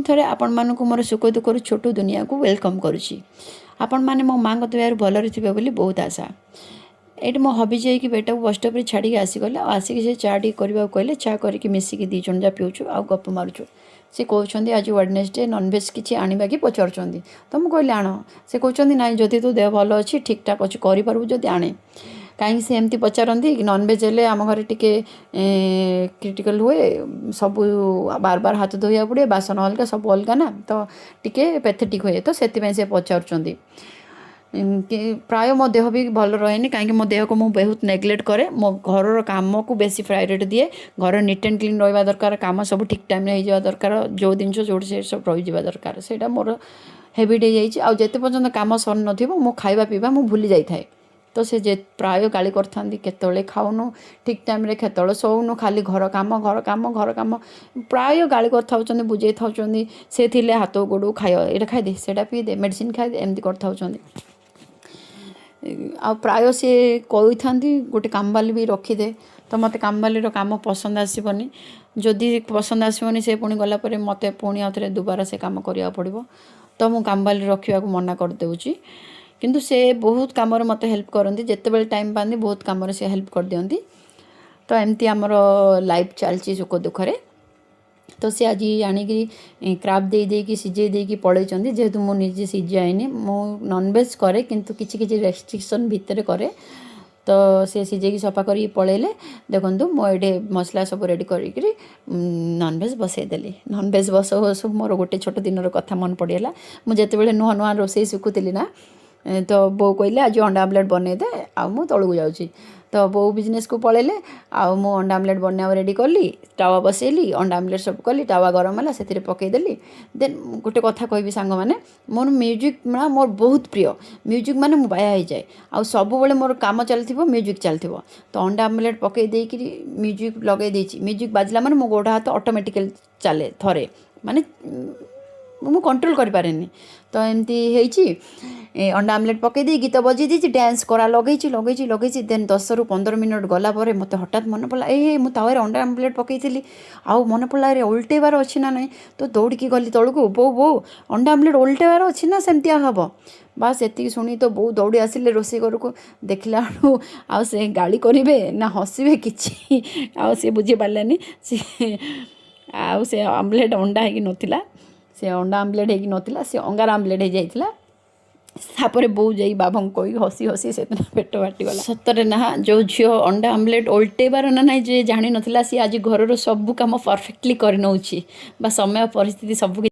थे आपण मानक मोर सुख दुखर छोट दुनिया को वेलकम करुच्ची। आपण मैंने मो माँ दयार भलरे थे बोली बहुत आशा। ये मो हबी जाकि बेटा को बस स्टॉप छाड़ी आसीगले आसिक से चा टी करने कहले चा करके मिसिकी दी जन जा पीऊँ आ गप मारुचु। से कहते आज वेडनेसडे नॉनवेज किसी आने की पचार तो मुझे कहली आण से कहते ना जदि तो देह भल अच्छी ठीक ठाक अच्छी करूँ जदि आने कहीं से एमती पचारती नॉनवेज हेल्ले आम घर टी क्रिटिकल हुए सब बार बार हाथ धोया पड़े बासन अलग सब अलग ना तो टी पैथेटिक हुए तो से पचार प्राय मो देह भी भल रहे कहीं मो देह को मुझे बहुत नेग्लेक्ट करे मो घर काम को बेसी प्रायोरिटी दिए घर नीट एंड क्लीन रहा दरकार काम सब ठीक टाइम हो दरकार जो जिन जो सब रही दरकार से मोर हैबिट हो जाए आते पर्यटन कम सर न खाଇବା पीवा मु भूली जाए तो से जे प्राय गाड़ी करते खाऊनु ठीक टाइम रे केतले शोनु खाली घर काम प्राय गाड़ी कर बुझे था से थिले हाथ गोड़ खाए ये खाईदे से पीदे मेडिसिन खाईदे एमती कर प्राय सी कही था गोटे कामबाली भी रखीदे तो मत कामबाली काम पसंद आसबनी जदि पसंद आसबनी से पुणी गलापर मत पुणी आउे दुबारा से काम करा पड़ो तो मु कामबाली रखा मना कर देउची किंतु से बहुत कम मत हेल्प करती जिते बड़े टाइम पाती बहुत कम से हेल्प कर दियंती तो एमती आमर लाइफ चलती सुख दुखरे तो सी आज आणिकी क्राफ्ट दे सीझे देकी पड़े जेहेतु मुझे सीझाएनि मु नॉनवेज करे किंतु किछि किछि रेस्ट्रिक्शन भितर करे तो सी सीझे सफा कर पलैले देखूँ मुझे मसला सब रेडी करी नॉनवेज बसईदेली नॉनवेज बस बस मोर गोटे छोट दिन कथा मन पड़गला मुझे नुआ नुआ रोसे शिखुली ना तो बो कहले आज अंडा आमलेट बनईदे आउ तलू जाऊँगी तो बो बिजनेस को पलैले आउ अंडा आमलेट बनवा रेडी कली टावा बसैली अंडा आमलेट सब कली टावा गरम है से पकईदेली देन गोटे कथा कहि सांग मैंने मोर म्यूजिक ना मोर बहुत प्रिय म्यूजिक माने मु बाया हो जाए आ सब बेले मोर काम चलथिबो म्यूजिक चलथिबो तो अंडा आमलेट पकई देकी म्यूजिक लगे देछि म्यूजिक बाजला माने मो गोड़ हाथ ऑटोमेटिकली चले थरे माने मु कंट्रोल कर पारेनी तो एमती होईची अंडा आमलेट पकईदे गीत बजे दी डांस करा लगे देन 10 ରୁ 15 मिनट गला मत हठात मन पड़ा ए मु तावे अंडा आमलेट पकईली आउ मन पड़ा रे उल्टेबार अच्छी ना नहीं तो दौड़ी गली तौक बो बो अंडा आमलेट उल्टेबार अच्छी ना सेमती हम बास एति शुणी तो बो दौड़ी आसिले रोसे घर को देखला आ से गाड़ी करेंगे ना हसबे कि सी बुझी पारानी सी आउ से आमलेट अंडा हो नाला से अंडा आमलेट हो नाला से अंगार आमलेट हो जाता तापर बो जाई बाबा कही हसी हसी से पेट बाटिगला सतरे ना जो झी अंडा आमलेट ओल्टेबार ना ना जे जानी नथिला सी आज घर सब काम परफेक्टली कर नौछि बा समय परिस्थिति सब